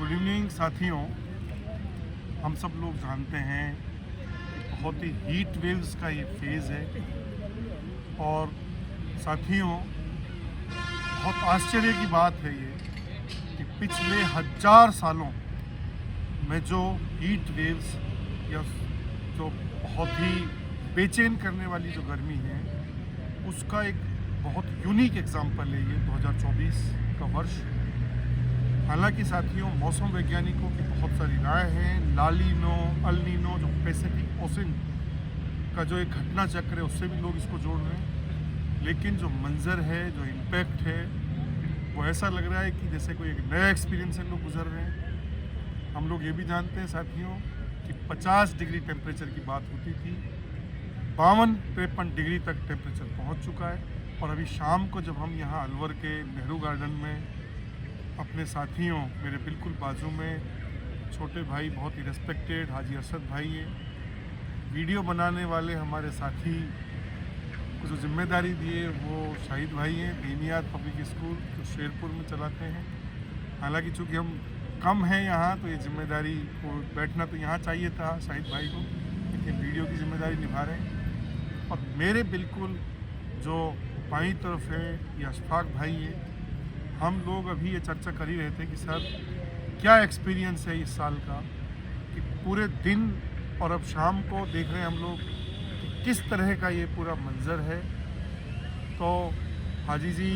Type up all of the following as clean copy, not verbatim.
Good evening साथियों। हम सब लोग जानते हैं कि बहुत ही हीट वेव्स का ये फेज़ है और साथियों बहुत आश्चर्य की बात है ये कि पिछले 1000 सालों में जो हीट वेव्स या जो बहुत ही बेचैन करने वाली जो गर्मी है उसका एक बहुत यूनिक एग्जाम्पल है ये 2024 का वर्ष। हालांकि साथियों मौसम वैज्ञानिकों की बहुत सारी राय हैं। लालीनो अल्नीनो जो पैसिफिक ओशन का जो एक घटना चक्र है उससे भी लोग इसको जोड़ रहे हैं, लेकिन जो मंजर है जो इम्पैक्ट है वो ऐसा लग रहा है कि जैसे कोई एक नया एक्सपीरियंस से लोग गुजर रहे हैं। हम लोग ये भी जानते हैं साथियों कि 50 डिग्री टेम्परेचर की बात होती थी, 52-53 डिग्री तक टेम्परेचर पहुंच चुका है। और अभी शाम को जब हम यहाँ अलवर के नेहरू गार्डन में अपने साथियों मेरे बिल्कुल बाजू में छोटे भाई बहुत ही रिस्पेक्टेड हाजी असद भाई है, वीडियो बनाने वाले हमारे साथी को जो जिम्मेदारी दिए वो शाहिद भाई हैं दीनियात पब्लिक स्कूल जो शेरपुर में चलाते हैं। हालांकि चूँकि हम कम हैं यहाँ तो ये जिम्मेदारी को बैठना तो यहाँ चाहिए था शाहिद भाई को, लेकिन वीडियो की जिम्मेदारी निभा रहे हैं। और मेरे बिल्कुल जो बाईं तरफ है ये अशफाक भाई है। हम लोग अभी ये चर्चा कर ही रहे थे कि सर क्या एक्सपीरियंस है इस साल का कि पूरे दिन और अब शाम को देख रहे हैं हम लोग कि किस तरह का ये पूरा मंज़र है। तो हाजी जी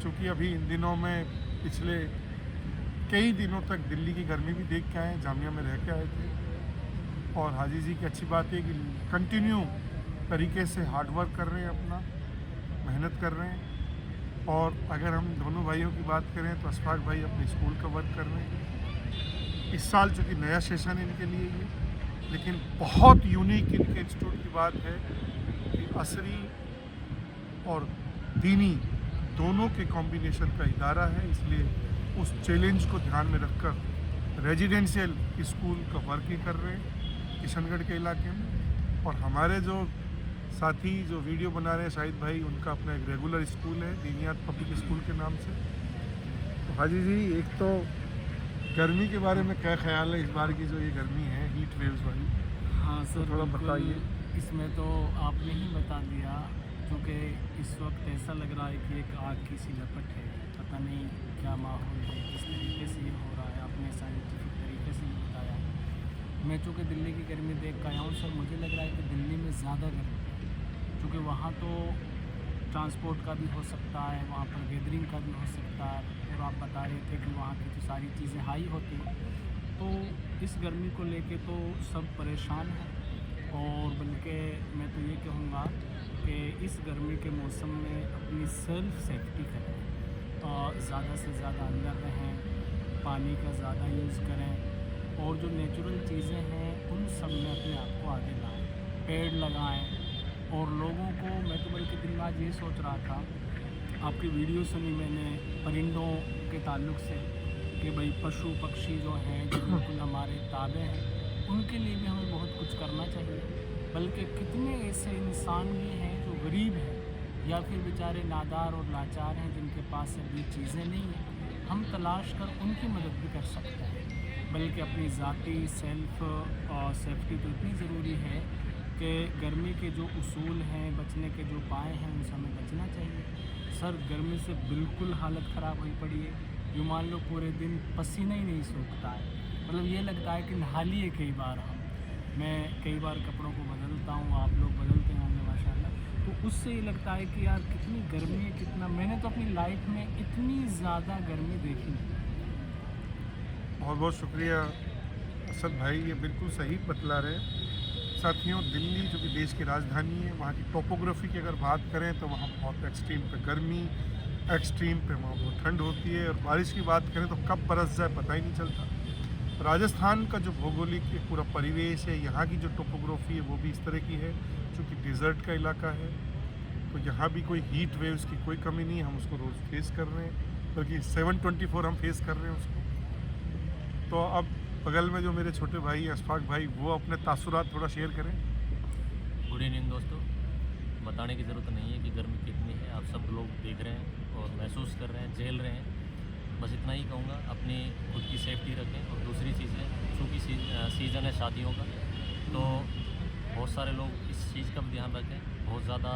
चूँकि अभी इन दिनों में पिछले कई दिनों तक दिल्ली की गर्मी भी देख के आए, जामिया में रह के आए थे, और हाजी जी की अच्छी बात है कि कंटिन्यू तरीके से हार्ड वर्क कर रहे हैं, अपना मेहनत कर रहे हैं। और अगर हम दोनों भाइयों की बात करें तो अशफाक भाई अपने स्कूल का वर्क कर रहे हैं। इस साल चूँकि नया सेशन है इनके लिए ये, लेकिन बहुत यूनिक इनके इंस्टीट्यूट की बात है कि असरी और दीनी दोनों के कॉम्बिनेशन का इदारा है, इसलिए उस चैलेंज को ध्यान में रखकर रेजिडेंशियल स्कूल का वर्क ही कर रहे हैं किशनगढ़ के इलाके में। और हमारे जो साथी जो वीडियो बना रहे हैं शाहिद भाई, उनका अपना एक रेगुलर स्कूल है दीनियात पब्लिक स्कूल के नाम से। तो हाजी जी एक तो गर्मी के बारे में क्या ख्याल है इस बार की जो ये गर्मी है हीट वेव्स वाली? हाँ सर, थोड़ा बताइए। इसमें तो आपने ही बता दिया, क्योंकि इस वक्त ऐसा लग रहा है कि एक आग की सी लपट है। पता नहीं क्या माहौल है, किस तरीके से ये हो रहा है, आपने साइंटिफिक तरीके से ये बताया। मैं चूँकि दिल्ली की गर्मी देख कर आया हूँ सर, मुझे लग रहा है कि दिल्ली में ज़्यादा गर्मी है, क्योंकि वहाँ तो ट्रांसपोर्ट का भी हो सकता है, वहाँ पर गैदरिंग का भी हो सकता है, और आप बता रहे थे कि वहाँ की तो सारी चीज़ें हाई होती हैं। तो इस गर्मी को लेके तो सब परेशान हैं, और बल्कि मैं तो ये कहूँगा कि इस गर्मी के मौसम में अपनी सेल्फ सेफ्टी करें और ज़्यादा से ज़्यादा अंदर रहें, पानी का ज़्यादा यूज़ करें, और जो नेचुरल चीज़ें हैं उन सब में अपने आप को आगे लाएँ, पेड़ लगाएँ। और लोगों को, मैं तो बल्कि दिन में आज ये सोच रहा था, आपकी वीडियो सुनी मैंने परिंदों के ताल्लुक़ से कि भाई पशु पक्षी जो हैं जो बिल्कुल हमारे ताबे हैं, उनके लिए भी हमें बहुत कुछ करना चाहिए। बल्कि कितने ऐसे इंसान भी हैं जो गरीब हैं या फिर बेचारे नादार और लाचार हैं जिनके पास अभी चीज़ें नहीं हैं, हम तलाश कर उनकी मदद भी कर सकते हैं। बल्कि अपनी ज़ाती सेल्फ सेफ्टी तो इतनी ज़रूरी है कि गर्मी के जो उसूल हैं, बचने के जो उपाय हैं, उनसे हमें बचना चाहिए। सर गर्मी से बिल्कुल हालत ख़राब हुई पड़ी है। यूँ मान लो पूरे दिन पसीना ही नहीं सूखता है, मतलब ये लगता है कि नहा लिए कई बार हम। मैं कई बार कपड़ों को बदलता हूँ, आप लोग बदलते होंगे माशाल्लाह, तो उससे ये लगता है कि यार कितनी गर्मी है, कितना, मैंने तो अपनी लाइफ में इतनी ज़्यादा गर्मी देखी नहीं। बहुत बहुत शुक्रिया असद भाई, ये बिल्कुल सही बतला रहे साथियों। दिल्ली जो कि देश की राजधानी है, वहाँ की टोपोग्राफी की अगर बात करें तो वहाँ बहुत एक्सट्रीम पे गर्मी, एक्सट्रीम पे वहाँ बहुत ठंड होती है, और बारिश की बात करें तो कब बरस जाए पता ही नहीं चलता। राजस्थान का जो भौगोलिक पूरा परिवेश है, यहाँ की जो टोपोग्राफी है वो भी इस तरह की है, चूँकि डिज़र्ट का इलाका है, तो यहाँ भी कोई हीट वेव्स की कोई कमी नहीं है। हम उसको रोज़ फेस कर रहे हैं, बल्कि 7/24 हम फेस कर रहे हैं उसको। तो अब बगल में जो मेरे छोटे भाई अशफाक भाई, वो अपने तासुरात थोड़ा शेयर करें। गुड इवनिंग दोस्तों, बताने की ज़रूरत नहीं है कि गर्मी कितनी है, आप सब लोग देख रहे हैं और महसूस कर रहे हैं, झेल रहे हैं। बस इतना ही कहूँगा, अपनी खुद की सेफ्टी रखें। और दूसरी चीज़ है, चूँकि सीज़न है शादियों का, तो बहुत सारे लोग इस चीज़ का भी ध्यान रखें, बहुत ज़्यादा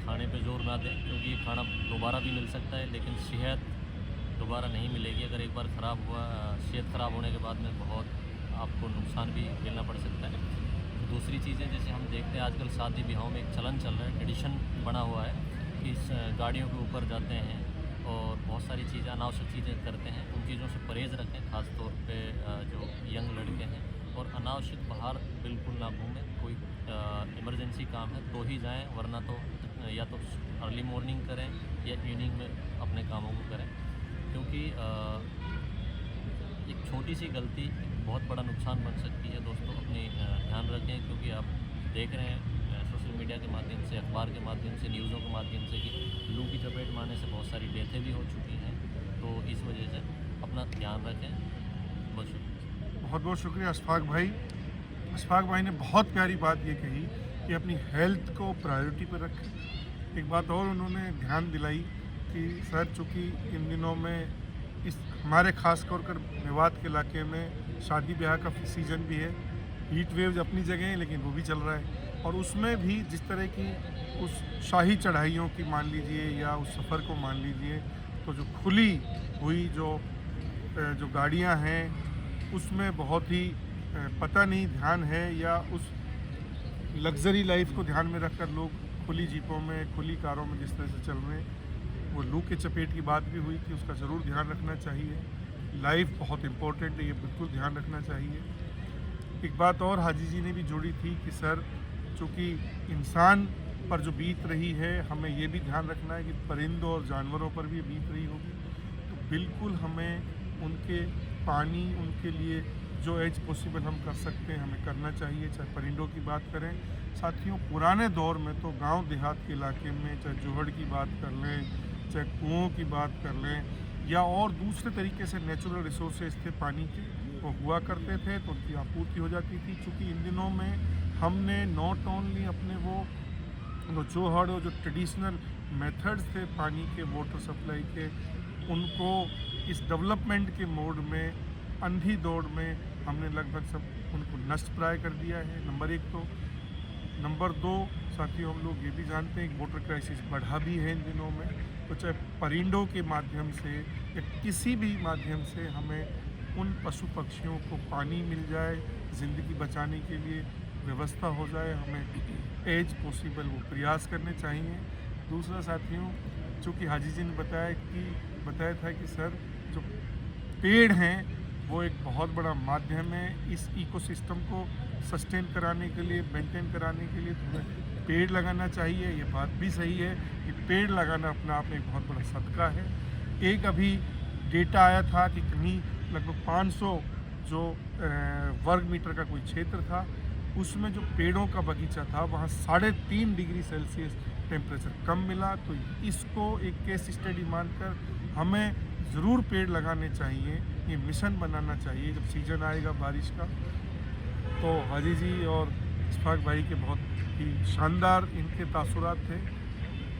खाने पे जोर ना दें, क्योंकि ये खाना दोबारा भी मिल सकता है लेकिन सेहत दोबारा नहीं मिलेगी। अगर एक बार ख़राब हुआ, सेहत ख़राब होने के बाद में बहुत आपको नुकसान भी झेलना पड़ सकता है। दूसरी चीज़ें, जैसे हम देखते हैं आजकल शादी ब्याहों में एक चलन चल रहा है, ट्रेडिशन बना हुआ है कि इस गाड़ियों के ऊपर जाते हैं और बहुत सारी चीज़ें, अनावश्यक चीज़ें करते हैं। उन चीज़ों से परहेज़ रखें, ख़ास तौर पे जो यंग लड़के हैं, और अनावश्यक बाहर बिल्कुल ना घूमें। कोई इमरजेंसी काम है तो ही जाएं, वरना तो या तो अर्ली मॉर्निंग करें या इवनिंग में अपने कामों को करें, क्योंकि एक छोटी सी गलती बहुत बड़ा नुकसान बन सकती है। दोस्तों, अपनी ध्यान रखें, क्योंकि आप देख रहे हैं सोशल मीडिया के माध्यम से, अखबार के माध्यम से, न्यूज़ों के माध्यम से कि लू की चपेट में आने से बहुत सारी डेथें भी हो चुकी हैं। तो इस वजह से अपना ध्यान रखें। बहुत शुक्रिया। बहुत बहुत शुक्रिया अशफाक भाई। अशफाक भाई ने बहुत प्यारी बात ये कही कि अपनी हेल्थ को प्रायोरिटी पर रखें। एक बात और उन्होंने ध्यान दिलाई कि सर, चूँकि इन दिनों में इस हमारे ख़ास तौर पर मेवात के इलाके में शादी ब्याह का सीज़न भी है, हीट वेव्स अपनी जगह है लेकिन वो भी चल रहा है, और उसमें भी जिस तरह की उस शाही चढ़ाइयों की मान लीजिए या उस सफ़र को मान लीजिए, तो जो खुली हुई जो गाड़ियां हैं उसमें बहुत ही पता नहीं ध्यान है या उस लग्जरी लाइफ को ध्यान में रखकर लोग खुली जीपों में, खुली कारों में जिस तरह से चल रहे हैं, वो लू के चपेट की बात भी हुई थी, उसका ज़रूर ध्यान रखना चाहिए। लाइफ बहुत इम्पोर्टेंट है, ये बिल्कुल ध्यान रखना चाहिए। एक बात और हाजी जी ने भी जोड़ी थी कि सर, चूँकि इंसान पर जो बीत रही है, हमें ये भी ध्यान रखना है कि परिंदों और जानवरों पर भी बीत रही होगी, तो बिल्कुल हमें उनके पानी, उनके लिए जो एज पॉसिबल हम कर सकते हैं हमें करना चाहिए। चाहे परिंदों की बात करें, साथियों पुराने दौर में तो गांव देहात के इलाके में चाहे जोहड़ की बात कर लें, चाहे कुओं की बात कर लें, या और दूसरे तरीके से नेचुरल रिसोर्सेज थे पानी के, वो हुआ करते थे तो उनकी आपूर्ति हो जाती थी। चूँकि इन दिनों में हमने नॉट ओनली अपने वो जोहड़ और जो ट्रेडिशनल मेथड्स थे पानी के, वाटर सप्लाई के, उनको इस डेवलपमेंट के मोड में, अंधी दौड़ में हमने लगभग सब उनको नष्ट प्राय कर दिया है, नंबर एक तो। नंबर दो, साथियों, हम लोग ये भी जानते हैं कि वाटर क्राइसिस बढ़ा भी है इन दिनों में, तो चाहे परिंदों के माध्यम से या किसी भी माध्यम से हमें उन पशु पक्षियों को पानी मिल जाए, ज़िंदगी बचाने के लिए व्यवस्था हो जाए, हमें एज पॉसिबल वो प्रयास करने चाहिए। दूसरा साथियों, चूँकि हाजी जी ने बताया था कि सर, जो पेड़ हैं वो एक बहुत बड़ा माध्यम है इस इकोसिस्टम को सस्टेन कराने के लिए, मेंटेन कराने के लिए, तो हमें पेड़ लगाना चाहिए। ये बात भी सही है कि पेड़ लगाना अपना आप में एक बहुत बड़ा सदका है। एक अभी डेटा आया था कि कहीं लगभग 500 जो वर्ग मीटर का कोई क्षेत्र था, उसमें जो पेड़ों का बगीचा था वहाँ 3.5 डिग्री सेल्सियस टेम्परेचर कम मिला। तो इसको एक केस स्टडी मानकर हमें ज़रूर पेड़ लगाने चाहिए, ये मिशन बनाना चाहिए। जब सीज़न आएगा बारिश का, तो हाजी जी और इशफाक भाई के बहुत ही शानदार इनके तासुरात थे।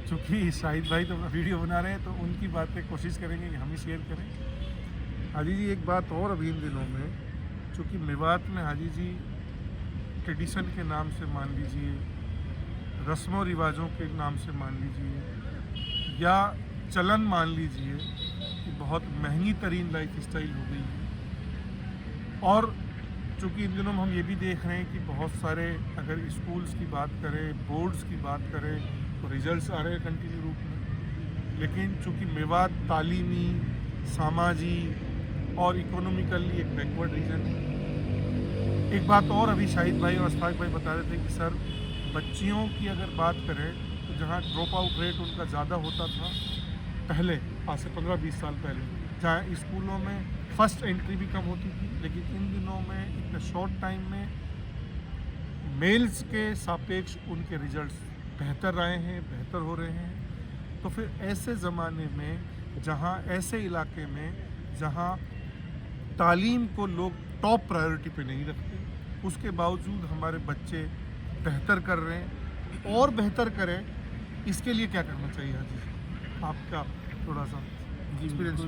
चूँकि शाहिद भाई तो अपना वीडियो बना रहे हैं तो उनकी बातें कोशिश करेंगे कि हम ही शेयर करें। हाजी जी, एक बात और अभी इन दिनों में, चूँकि मेवात में हाजी जी ट्रेडिशन के नाम से मान लीजिए, रस्मों रिवाजों के नाम से मान लीजिए, या चलन मान लीजिए कि बहुत महंगी तरीन लाइफ स्टाइल हो गई है। और चूँकि इन दिनों में हम ये भी देख रहे हैं कि बहुत सारे, अगर स्कूल्स की बात करें, बोर्ड्स की बात करें, तो रिजल्ट्स आ रहे हैं कंटिन्यू रूप में, लेकिन चूँकि मेवात तालीमी, सामाजिक और इकोनॉमिकली एक बैकवर्ड रीजन है। एक बात और अभी शाहिद भाई और अशफाक भाई बता रहे थे कि सर, बच्चियों की अगर बात करें तो जहाँ ड्रॉप आउट रेट उनका ज़्यादा होता था पहले, आज से 15-20 साल पहले, जहाँ स्कूलों में फर्स्ट एंट्री भी कम होती थी, लेकिन इन दिनों में इतने शॉर्ट टाइम में मेल्स के सापेक्ष उनके रिजल्ट्स बेहतर रहे हैं, बेहतर हो रहे हैं। तो फिर ऐसे ज़माने में, जहाँ ऐसे इलाके में जहाँ तालीम को लोग टॉप प्रायोरिटी पे नहीं रखते, उसके बावजूद हमारे बच्चे बेहतर कर रहे हैं और बेहतर करें, इसके लिए क्या करना चाहिए हाजी? आपका थोड़ा सा एक्सपीरियंस।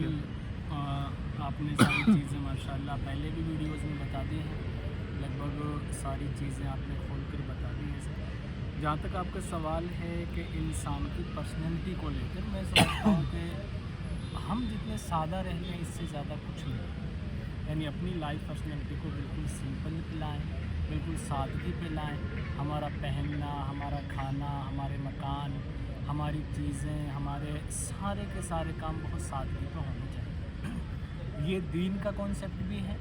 आपने सारी चीज़ें माशाल्लाह पहले भी वीडियोस में बता दी हैं, लगभग सारी चीज़ें आपने खोल कर बता दी हैं सर। जहाँ तक आपका सवाल है कि इंसान की पर्सनैलिटी को लेकर, मैं समझता हूँ कि हम जितने सादा रह लें इससे ज़्यादा कुछ नहीं। यानी अपनी लाइफ पर्सनैलिटी को बिल्कुल सिंपल पिलाएं, बिल्कुल सादगी पे लाएँ। हमारा पहनना, हमारा खाना, हमारे मकान, हमारी चीज़ें, हमारे सारे के सारे काम बहुत सादगी पे होने चाहिए। ये दीन का कॉन्सेप्ट भी है,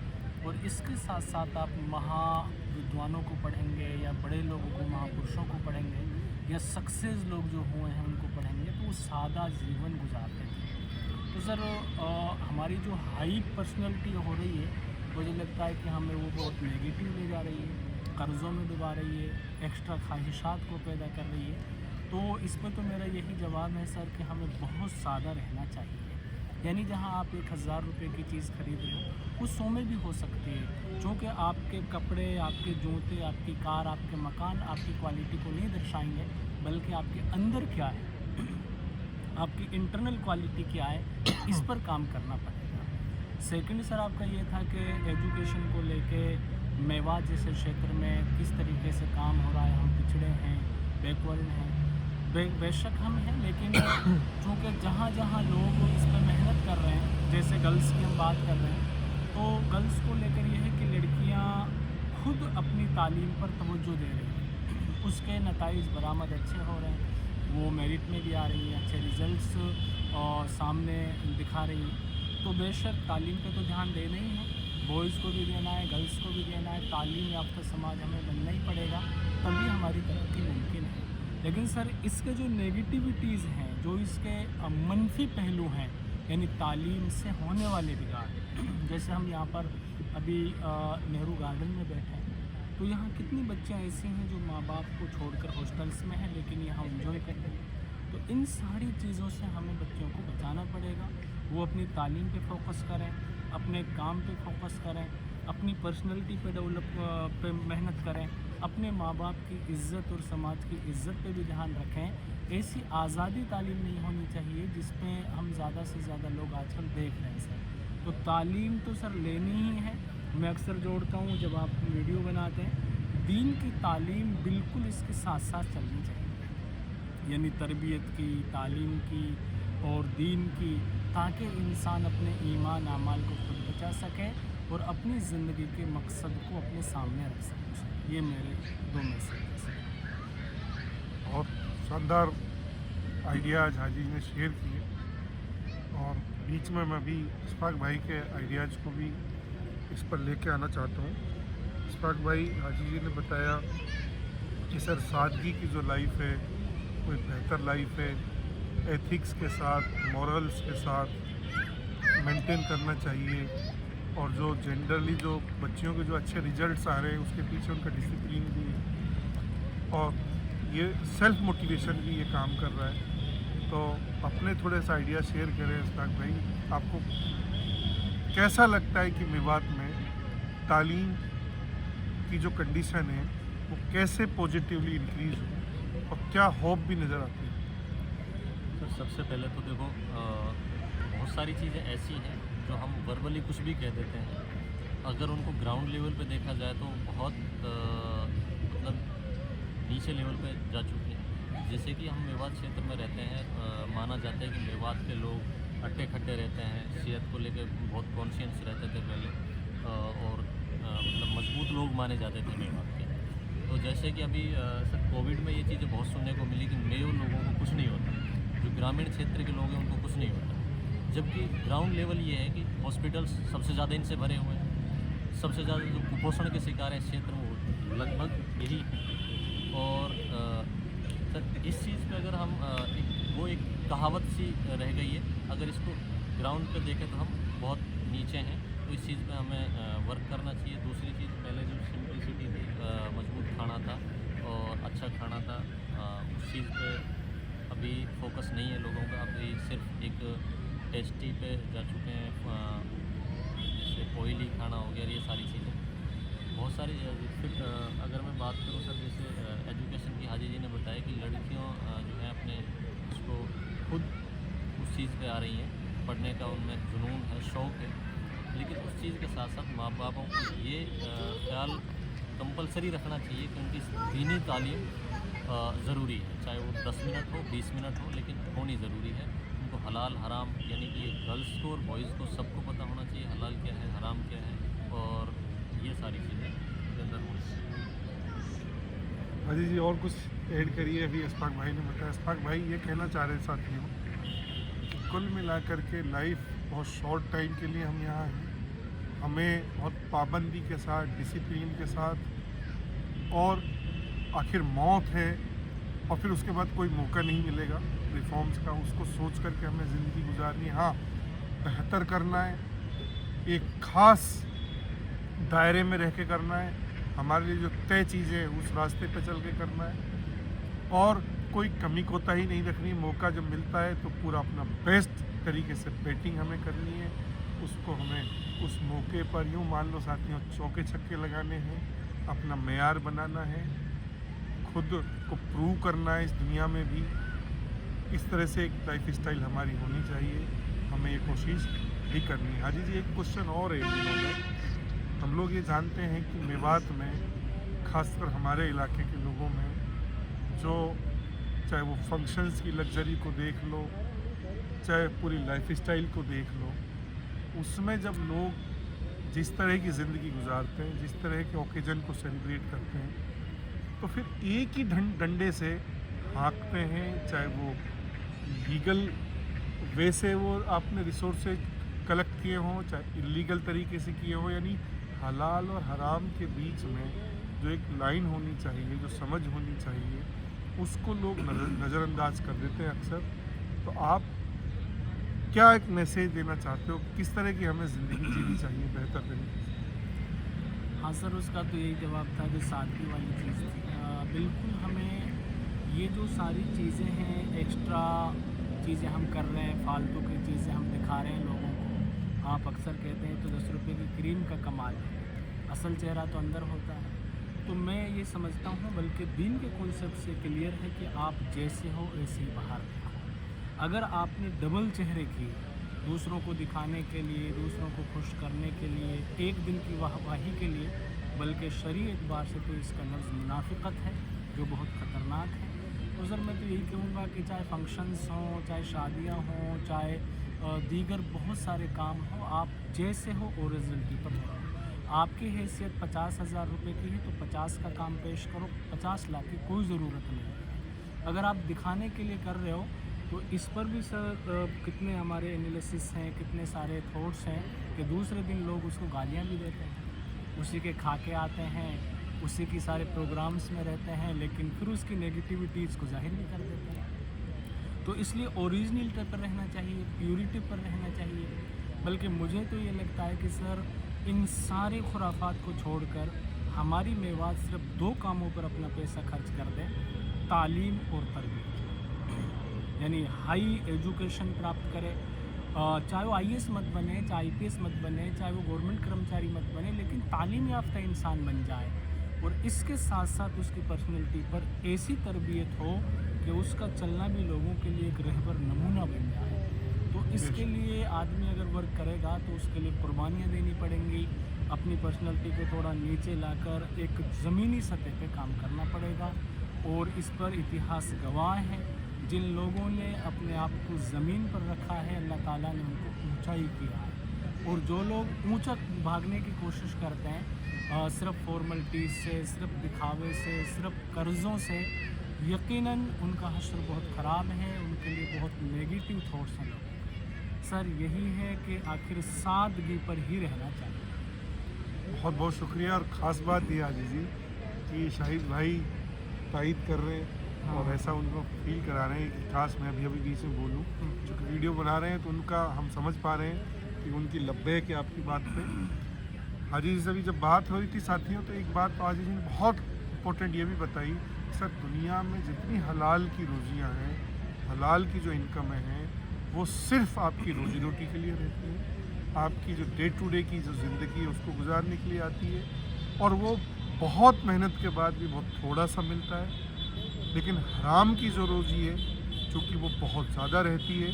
और इसके साथ साथ आप महाविद्वानों को पढ़ेंगे या बड़े लोगों को, महापुरुषों को पढ़ेंगे या सक्सेस लोग जो हुए हैं उनको पढ़ेंगे, तो वो सादा जीवन गुजारते थे। तो सर हमारी जो हाई पर्सनैलिटी हो रही है, मुझे लगता है कि हमें वो बहुत नेगेटिव ले जा रही है, कर्ज़ों में डुबा रही है, एक्स्ट्रा ख्वाहिशात को पैदा कर रही है। तो इसमें तो मेरा यही जवाब है सर कि हमें बहुत सादा रहना चाहिए। यानी जहां आप 1000 रुपये की चीज़ खरीद रहे हो, वो 100 में भी हो सकती है, क्योंकि आपके कपड़े, आपके जूते, आपकी कार, आपके मकान आपकी क्वालिटी को नहीं दर्शाएंगे, बल्कि आपके अंदर क्या है, आपकी इंटरनल क्वालिटी क्या है, इस पर काम करना पड़ेगा। सेकंड सर आपका ये था कि एजुकेशन को लेके मेवात जैसे क्षेत्र में किस तरीके से काम हो रहा है। हम पिछड़े हैं, बैकवर्ड हैं, बेशक हम हैं, लेकिन चूँकि जहाँ जहाँ लोग इस पर मेहनत कर रहे हैं, जैसे गर्ल्स की हम बात कर रहे हैं, तो गर्ल्स को लेकर ये है कि लड़कियाँ खुद अपनी तालीम पर तवज्जो दे रही हैं, उसके नताइज बरामद अच्छे हो रहे हैं, वो मेरिट में भी आ रही हैं, अच्छे रिज़ल्ट्स और सामने दिखा रही हैं। तो बेशक तालीम पे तो ध्यान देना ही है, बॉयज़ को भी देना है, गर्ल्स को भी देना है। तालीम याफ्ता समाज हमें बनना ही पड़ेगा, तभी हमारी तरक्की मुमकिन है। लेकिन सर इसके जो नेगेटिविटीज़ हैं, जो इसके मनफी पहलू हैं, यानी तालीम से होने वाले बिगाड़, जैसे हम यहाँ पर अभी नेहरू गार्डन में बैठे हैं, तो यहाँ कितनी बच्चियाँ ऐसी हैं जो माँ बाप को छोड़कर हॉस्टल्स में हैं, लेकिन यहाँ एंजॉय कर रही हैं। तो इन सारी चीज़ों से हमें बच्चों को बचाना पड़ेगा। वो अपनी तालीम पे फोकस करें, अपने काम पे फोकस करें, अपनी पर्सनैलिटी पे डेवलप पे मेहनत करें, अपने माँ बाप की इज़्ज़त और समाज की इज़्ज़त पे भी ध्यान रखें। ऐसी आज़ादी तालीम नहीं होनी चाहिए जिसमें हम ज़्यादा से ज़्यादा लोग आजकल देख रहे हैं सर। तो तालीम तो सर लेनी ही है। मैं अक्सर जोड़ता हूँ जब आप वीडियो बनाते हैं, दीन की तालीम बिल्कुल इसके साथ साथ चलनी चाहिए, यानी तरबियत की, तालीम की और दीन की, ताकि इंसान अपने ईमान अमाल को खुद बचा सके और अपनी ज़िंदगी के मकसद को अपने सामने रख सके। ये मेरे 2 मैसेज हैं। बहुत शानदार आइडियाज़ हाजी ने शेयर किए, और बीच में मैं भी इशफाक भाई के आइडियाज़ को भी इस पर लेके आना चाहता हूँ। इशफाक भाई हाजी जी ने बताया कि सर सादगी की जो लाइफ है, कोई बेहतर लाइफ है, एथिक्स के साथ, मॉरल्स के साथ मेंटेन करना चाहिए, और जो जनरली जो बच्चियों के जो अच्छे रिजल्ट्स आ रहे हैं उसके पीछे उनका डिसिप्लिन भी है, और ये सेल्फ मोटिवेशन भी ये काम कर रहा है। तो अपने थोड़े सा आइडिया शेयर करें इशफाक भाई, आपको कैसा लगता है कि मेवात में तालीम की जो कंडीशन है वो कैसे पॉजिटिवली इंक्रीज़ हो, और क्या होप भी नज़र आती है? तो सबसे पहले तो देखो बहुत सारी चीज़ें ऐसी हैं जो हम वर्बली कुछ भी कह देते हैं, अगर उनको ग्राउंड लेवल पे देखा जाए तो बहुत मतलब नीचे लेवल पे जा चुकी हैं। जैसे कि हम मेवात क्षेत्र में रहते हैं, माना जाता है कि मेवात के लोग हट्टे खट्टे रहते हैं, सेहत को लेकर बहुत कॉन्शियस रहते थे पहले, और मतलब मजबूत लोग माने जाते थे मेवात के। तो जैसे कि अभी सर कोविड में ये चीज़ें बहुत सुनने को मिली कि मेयो लोगों को कुछ नहीं होता, जो ग्रामीण क्षेत्र के लोग हैं उनको कुछ नहीं होता, जबकि ग्राउंड लेवल ये है कि हॉस्पिटल्स सबसे ज़्यादा इनसे भरे हुए हैं, सबसे ज़्यादा जो कुपोषण के शिकार है क्षेत्र में वो लगभग यही है। और सर इस चीज़ पे अगर हम एक कहावत सी रह गई है, अगर इसको ग्राउंड पे देखें तो हम बहुत नीचे हैं, तो इस चीज़ पे हमें वर्क करना चाहिए। दूसरी चीज़, पहले जो सिंपलिसिटी थी, मजबूत खाना था और अच्छा खाना था, उस चीज़ पे अभी फोकस नहीं है लोगों का। अभी सिर्फ एक टेस्टी पे जा चुके हैं, जैसे ऑयली खाना हो गया, ये सारी चीज़ें बहुत सारी। फिर अगर मैं बात करूँ सर, जैसे एजुकेशन की हाजी जी ने बताया कि लड़कियों जो है अपने उसको खुद उस चीज़ पे आ रही हैं, पढ़ने का उनमें जुनून है, शौक़ है, लेकिन उस चीज़ के साथ साथ माँ बापों को ये ख्याल कंपलसरी रखना चाहिए कि उनकी दीनी तालीम ज़रूरी है, चाहे वो 10 मिनट हो 20 मिनट हो, लेकिन होनी ज़रूरी है। उनको हलाल हराम यानी कि गर्ल्स को और बॉयज़ को सबको पता होना चाहिए हलाल क्या है, हराम क्या है, और ये सारी चीज़ें उसके अंदर होनी चाहिए। अजी जी और कुछ ऐड करिए। अभी अशफाक भाई ने बताया। अशफाक भाई ये कहना चाह रहे साथियों कि कुल मिलाकर के लाइफ बहुत शॉर्ट टाइम के लिए हम यहाँ हैं, हमें बहुत पाबंदी के साथ, डिसिप्लिन के साथ, और आखिर मौत है और फिर उसके बाद कोई मौका नहीं मिलेगा रिफॉर्म्स का, उसको सोच करके हमें ज़िंदगी गुजारनी है। हाँ, बेहतर करना है, एक ख़ास दायरे में रह के करना है, हमारे लिए जो तय चीज़ें हैं उस रास्ते पे चल के करना है, और कोई कमी कोताही नहीं रखनी। मौका जब मिलता है तो पूरा अपना बेस्ट तरीके से बैटिंग हमें करनी है, उसको हमें उस मौके पर यूँ मान लो साथियों चौके छक्के लगाने हैं, अपना मेयार बनाना है, खुद को प्रूव करना है इस दुनिया में भी। इस तरह से एक लाइफ स्टाइल हमारी होनी चाहिए, हमें ये कोशिश भी करनी है। हाजी जी एक क्वेश्चन और है, हम लोग ये जानते हैं कि मेवात में खासकर हमारे इलाके के लोगों में जो चाहे वो फंक्शंस की लग्जरी को देख लो, चाहे पूरी लाइफ स्टाइल को देख लो, उसमें जब लोग जिस तरह की ज़िंदगी गुजारते हैं, जिस तरह के ओकेजन को सेलिब्रेट करते हैं, तो फिर एक ही डंडे से हाँकते हैं, चाहे वो लीगल वे से वो आपने रिसोर्सेज कलेक्ट किए हों, चाहे इलीगल तरीके से किए हों, यानी हलाल और हराम के बीच में जो एक लाइन होनी चाहिए, जो समझ होनी चाहिए, उसको लोग नज़रअंदाज कर देते हैं अक्सर। तो आप क्या एक मैसेज देना चाहते हो, किस तरह की हमें ज़िंदगी जीनी चाहिए बेहतर तरीके से? हाँ सर, उसका तो यही जवाब था जो सादगी वाली चीज़ थी। बिल्कुल हमें ये जो सारी चीज़ें हैं, एक्स्ट्रा चीज़ें हम कर रहे हैं, फालतू की चीज़ें हम दिखा रहे हैं लोगों को। आप अक्सर कहते हैं तो 10 रुपये की क्रीम का कमाल है, असल चेहरा तो अंदर होता है। तो मैं ये समझता हूँ, बल्कि दीन के कॉन्सेप्ट से क्लियर है कि आप जैसे हो ऐसे ही बाहर देखो। अगर आपने डबल चेहरे किए दूसरों को दिखाने के लिए, दूसरों को खुश करने के लिए, एक दिन की वाहवाही के लिए, बल्कि शरई एतबार से तो इसका लफ्ज़ मुनाफिकत है जो बहुत ख़तरनाक है। तो सर मैं तो यही कहूँगा कि चाहे फंक्शंस हों, चाहे शादियाँ हों, चाहे दीगर बहुत सारे काम हों, आप जैसे हो ओरिजिनलिटी पर रहो। आपकी हैसियत 50,000 रुपये की है तो 50 का काम पेश करो, 50 लाख की कोई ज़रूरत नहीं। अगर आप दिखाने के लिए कर रहे हो तो इस पर भी सर कितने हमारे एनालिसिस हैं, कितने सारे थॉट्स हैं कि दूसरे दिन लोग उसको गालियाँ भी देते हैं, उसी के खाके आते हैं, उसी की सारे प्रोग्राम्स में रहते हैं, लेकिन फिर उसकी नेगेटिविटीज़ को जाहिर भी कर देते हैं। तो इसलिए ओरिजिनलिटी पर रहना चाहिए, प्योरिटी पर रहना चाहिए। बल्कि मुझे तो ये लगता है कि सर इन सारे खुराफात को छोड़कर हमारी मेवात सिर्फ 2 कामों पर अपना पैसा खर्च कर दें, तालीम और तरबियत, यानी हाई एजुकेशन प्राप्त करें। चाहे वो IAS मत बने, चाहे IPS मत बने, चाहे वो गवर्नमेंट कर्मचारी मत बने, लेकिन तालीम याफ्ता इंसान बन जाए, और इसके साथ साथ उसकी पर्सनैलिटी पर ऐसी तरबियत हो कि उसका चलना भी लोगों के लिए एक रहबर नमूना बन जाए। तो इसके लिए आदमी अगर वर्क करेगा तो उसके लिए कुर्बानियाँ देनी पड़ेंगी, अपनी पर्सनैलिटी को थोड़ा नीचे लाकर एक ज़मीनी सतह पे काम करना पड़ेगा। और इस पर इतिहास गवाह है, जिन लोगों ने अपने आप को ज़मीन पर रखा है अल्लाह ताला ने उनको ऊंचाई किया है, और जो लोग ऊंचा भागने की कोशिश करते हैं सिर्फ फॉर्मेलिटीज़ से, सिर्फ दिखावे से, सिर्फ कर्ज़ों से, यकीनन उनका हश्र बहुत ख़राब है, उनके लिए बहुत नेगेटिव थॉट्स हैं लोगों के। सर यही है कि आखिर सादगी पर ही रहना चाहिए। बहुत बहुत शुक्रिया। और ख़ास बात ये आजी जी कि शाहिद भाई तायद कर रहे हैं, और ऐसा उनको फील करा रहे हैं कि काश मैं अभी बीच में बोलूं, चूँकि वीडियो बना रहे हैं तो उनका हम समझ पा रहे हैं कि उनकी लब्बैक है आपकी बात पे। हाजी जी से भी जब बात हो रही थी साथियों, तो एक बात तो हाजी जी ने बहुत इम्पोर्टेंट ये भी बताई, सर दुनिया में जितनी हलाल की रोज़ियाँ हैं, हलाल की जो इनकम हैं, वो सिर्फ आपकी रोज़ी रोटी के लिए रहती है, आपकी जो डे टू डे की जो ज़िंदगी है उसको गुजारने के लिए आती है, और वो बहुत मेहनत के बाद भी बहुत थोड़ा सा मिलता है। लेकिन हराम की जो रोज़ी है, चूँकि वो बहुत ज़्यादा रहती है,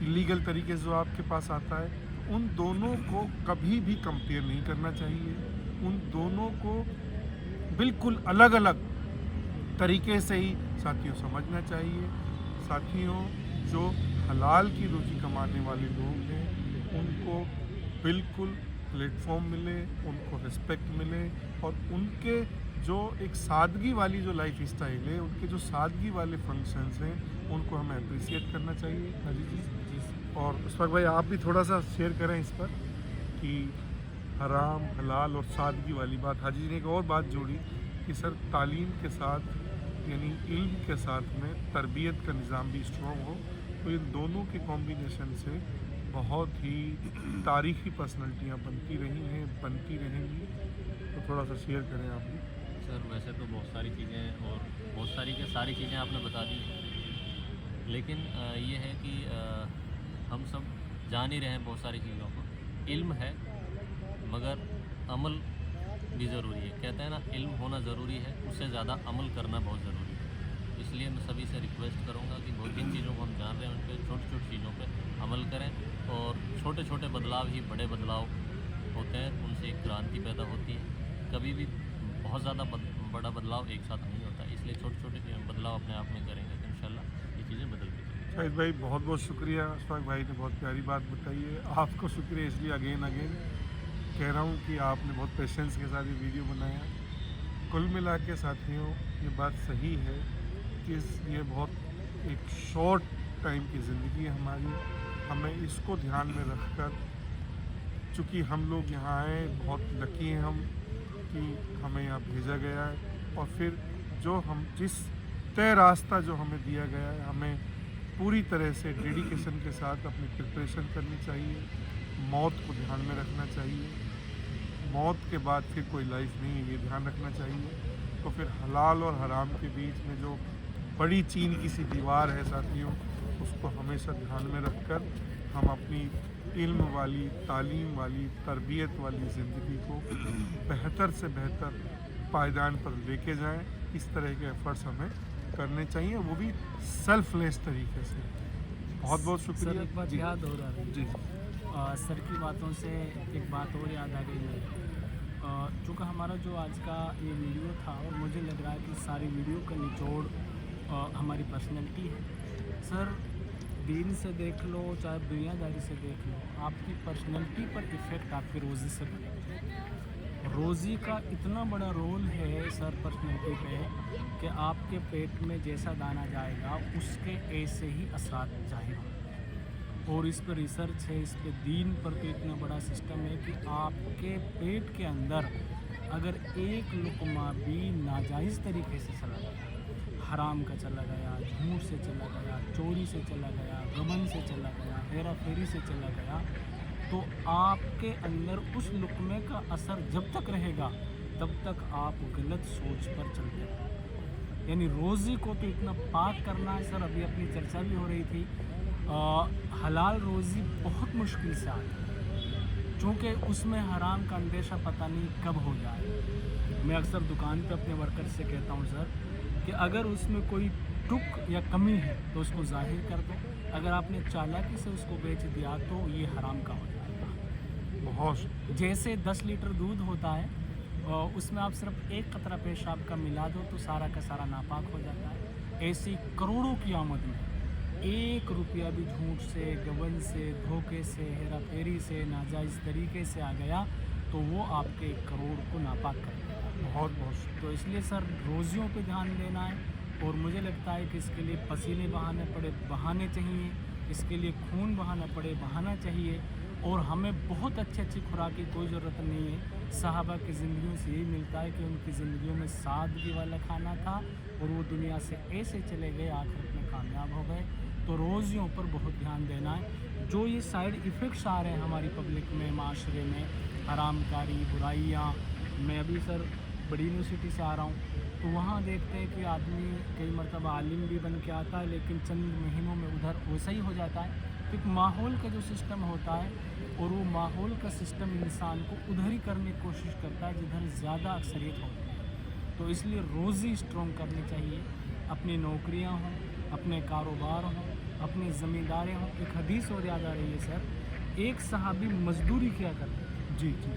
इलीगल तरीके से जो आपके पास आता है, उन दोनों को कभी भी कंपेयर नहीं करना चाहिए। उन दोनों को बिल्कुल अलग अलग तरीके से ही साथियों समझना चाहिए। साथियों, जो हलाल की रोजी कमाने वाले लोग हैं उनको बिल्कुल प्लेटफॉर्म मिले, उनको रिस्पेक्ट मिले, और उनके जो एक सादगी वाली जो लाइफ स्टाइल है, उनके जो सादगी वाले फंक्शंस हैं, उनको हमें अप्रिसिएट करना चाहिए। हाजी जी। और इशफाक भाई, आप भी थोड़ा सा शेयर करें इस पर कि हराम, हलाल और सादगी वाली बात। हाजी जी ने एक और बात जोड़ी कि सर तालीम के साथ यानी इल्म के साथ में तरबियत का निज़ाम भी स्ट्रॉन्ग हो, तो इन दोनों के कॉम्बिनेशन से बहुत ही तारीख़ी पर्सनैलिटियाँ बनती रही हैं, बनती रहेंगी। तो थोड़ा सा शेयर करें आप भी। सर वैसे तो बहुत सारी चीज़ें और बहुत सारी चीज़ें आपने बता दी, लेकिन ये है कि हम सब जान ही रहे हैं बहुत सारी चीज़ों को। इल्म है मगर अमल भी ज़रूरी है। कहते हैं ना, इल्म होना ज़रूरी है, उससे ज़्यादा अमल करना बहुत ज़रूरी है। इसलिए मैं सभी से रिक्वेस्ट करूँगा कि बहुत जिन चीज़ों को हम जान रहे हैं उन पर छोटी छोटी चीज़ों पर अमल करें, और छोटे छोटे बदलाव ही बड़े बदलाव होते हैं, उनसे एक क्रांति पैदा होती है। कभी भी बहुत ज़्यादा बड़ा बदलाव एक साथ नहीं होता, इसलिए छोटे छोटे बदलाव अपने आप में करेंगे तो इंशाल्लाह ये चीज़ें बदल के चलेंगी। शाहिद भाई, बहुत बहुत शुक्रिया। अशफाक भाई ने बहुत प्यारी बात बताई है। आपको शुक्रिया इसलिए अगेन कह रहा हूँ कि आपने बहुत पेशेंस के साथ ये वीडियो बनाया। कुल मिला के साथियों, ये बात सही है कि ये बहुत एक शॉर्ट टाइम की ज़िंदगी है हमारी। हमें इसको ध्यान में रखकर, चूँकि हम लोग यहाँ आए, बहुत लकी हैं हम कि हमें यहाँ भेजा गया है, और फिर जो हम जिस तय रास्ता जो हमें दिया गया है, हमें पूरी तरह से डेडिकेशन के साथ अपनी प्रिपरेशन करनी चाहिए। मौत को ध्यान में रखना चाहिए। मौत के बाद फिर कोई लाइफ नहीं है, ये ध्यान रखना चाहिए। तो फिर हलाल और हराम के बीच में जो बड़ी चीन की सी दीवार है साथियों, उसको हमेशा ध्यान में रखकर हम अपनी इल्म वाली, तालीम वाली, तरबियत वाली ज़िंदगी को बेहतर से बेहतर पायदान पर लेके जाएं। इस तरह के एफर्ट्स हमें करने चाहिए, वो भी सेल्फलेस तरीके से। बहुत बहुत शुक्रिया। सर एक बात याद हो रहा है जी। सर की बातों से एक बात और याद आ गई मुझे। चूँकि हमारा जो आज का ये वीडियो था, और मुझे लग रहा है कि सारी वीडियो का निचोड़ हमारी पर्सनैलिटी है। सर दीन से देख लो चाहे दुनियादारी से देख लो, आपकी पर्सनैलिटी पर इफ़ेक्ट आपकी रोज़ी से पड़ेगा। रोज़ी का इतना बड़ा रोल है सर पर्सनैलिटी पे कि आपके पेट में जैसा दाना जाएगा उसके ऐसे ही असरात जाहिर होंगे। और इस पर रिसर्च है, इस पे दीन पर तो इतना बड़ा सिस्टम है कि आपके पेट के अंदर अगर एक लुक़मा भी नाजायज़ तरीके से चला गया, हराम का चला गया, झूठ से चला गया, चोरी से चला गया, गबन से चला गया, हेरा फेरी से चला गया, तो आपके अंदर उस लुक़मे का असर जब तक रहेगा तब तक आप गलत सोच पर चलते हैं। यानी रोज़ी को तो इतना पाक करना है सर। अभी अपनी चर्चा भी हो रही थी, हलाल रोज़ी बहुत मुश्किल से आती है, चूँकि उसमें हराम का अंदेशा पता नहीं कब हो जाए। मैं अक्सर दुकान पे अपने वर्कर से कहता हूँ सर कि अगर उसमें कोई टुक या कमी है तो उसको ज़ाहिर कर दो, अगर आपने चालाकी से उसको बेच दिया तो ये हराम का हो जाएगा। बहुत जैसे 10 लीटर दूध होता है, उसमें आप सिर्फ एक कतरा पेशाब का मिला दो तो सारा का सारा नापाक हो जाता है। ऐसी करोड़ों की आमद में 1 रुपया भी झूठ से, गबन से, धोखे से, हेरा फेरी से, नाजायज़ तरीके से आ गया तो वो आपके 1 करोड़ को नापाक कर देगा। बहुत बहुत। तो इसलिए सर रोज़ियों पे ध्यान देना है, और मुझे लगता है कि इसके लिए पसीने बहाने चाहिए, इसके लिए खून बहाना पड़े बहाना चाहिए, और हमें बहुत अच्छी खुराक की कोई ज़रूरत नहीं है। सहाबा की ज़िंदगियों से यही मिलता है कि उनकी ज़िंदगियों में सादगी वाला खाना था और वो दुनिया से ऐसे चले गए, आखिरत में कामयाब हो गए। तो रोज़ियों पर बहुत ध्यान देना है। जो ये साइड इफ़ेक्ट्स आ रहे हैं हमारी पब्लिक में, माशरे में, हरामकारी, बुराइयाँ। मैं अभी सर बड़ी यूनिवर्सिटी से आ रहा हूँ तो वहाँ देखते हैं कि आदमी कई मरतबा आलिम भी बन के आता है लेकिन चंद महीनों में उधर वैसा ही हो जाता है। तो एक माहौल का जो सिस्टम होता है, और वो माहौल का सिस्टम इंसान को उधर ही करने की कोशिश करता है जिधर ज़्यादा अक्सरियत होती है। तो इसलिए रोज़ी स्ट्रॉन्ग करनी चाहिए, अपनी नौकरियाँ हों, अपने कारोबार हों, अपनी ज़मींदारें हों। एक हदीस और याद आ रही है सर, एक सहाबी मजदूरी किया करते थे जी जी।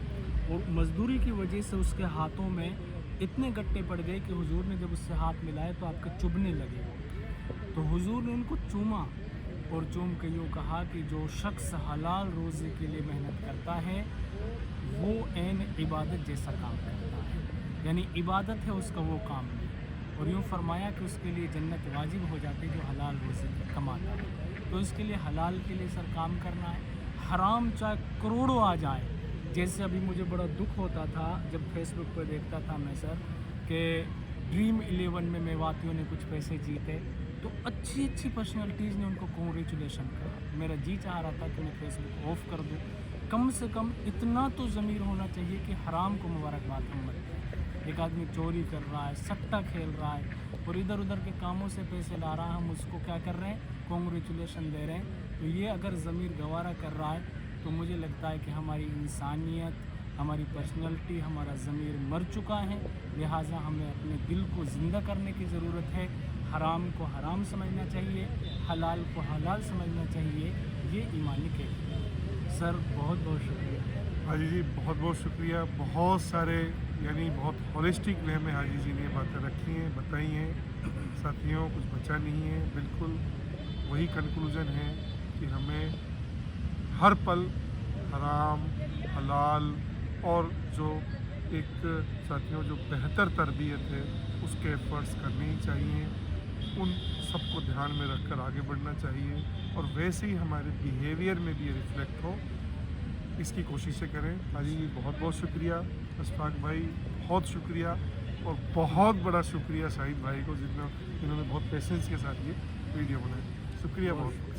और मजदूरी की वजह से उसके हाथों में इतने गट्टे पड़ गए कि हुजूर ने जब उससे हाथ मिलाए तो आपके चुभने लगे। तो हुजूर ने उनको चूमा और चूम के यूँ कहा कि जो शख्स हलाल रोज़ी के लिए मेहनत करता है वो ऐन इबादत जैसा काम करता है, यानी इबादत है उसका वो काम नहीं। और यूँ फरमाया कि उसके लिए जन्नत वाजिब हो जाती है जो हलाल रोज़ी कमाता है। तो इसके लिए हलाल के लिए सर काम करना है, हराम चाहे करोड़ों आ जाए। जैसे अभी मुझे बड़ा दुख होता था जब फेसबुक पर देखता था मैं सर कि ड्रीम 11 में मेवातियों ने कुछ पैसे जीते, तो अच्छी अच्छी पर्सनैलिटीज़ ने उनको कॉन्ग्रेचुलेशन कहा। मेरा जी चाह रहा था कि मैं फेसबुक ऑफ कर दूँ। कम से कम इतना तो ज़मीर होना चाहिए कि हराम को मुबारकबाद हम मत दें। एक आदमी चोरी कर रहा है, सट्टा खेल रहा है और इधर उधर के कामों से पैसे ला रहा है, हम उसको क्या कर रहे हैं, कॉन्ग्रेचुलेशन दे रहे हैं। तो ये अगर ज़मीर गवारा कर रहा है तो मुझे लगता है कि हमारी इंसानियत, हमारी पर्सनैलिटी, हमारा ज़मीर मर चुका है। लिहाजा हमें अपने दिल को ज़िंदा करने की ज़रूरत है। हराम को हराम समझना चाहिए, हलाल को हलाल समझना चाहिए। ये ईमानी कैफियत है। सर बहुत बहुत शुक्रिया। हाजी जी बहुत बहुत शुक्रिया। बहुत सारे यानी बहुत होलिस्टिक वे में हाजी जी ने बातें रखी हैं, बताई हैं। साथियों कुछ बचा नहीं है, बिल्कुल वही कंक्लूजन है कि हमें हर पल हराम, हलाल और जो एक साथियों जो बेहतर तरबियत है उसके एफर्ट्स करने ही चाहिए। उन सबको ध्यान में रखकर आगे बढ़ना चाहिए और वैसे ही हमारे बिहेवियर में भी रिफ्लेक्ट हो, इसकी कोशिशें करें। हाजी जी बहुत बहुत शुक्रिया। अशफाक भाई बहुत शुक्रिया और बहुत बड़ा शुक्रिया शाहिद भाई को जिन्होंने बहुत पेशेंस के साथ ये वीडियो बनाई। शुक्रिया बहुत।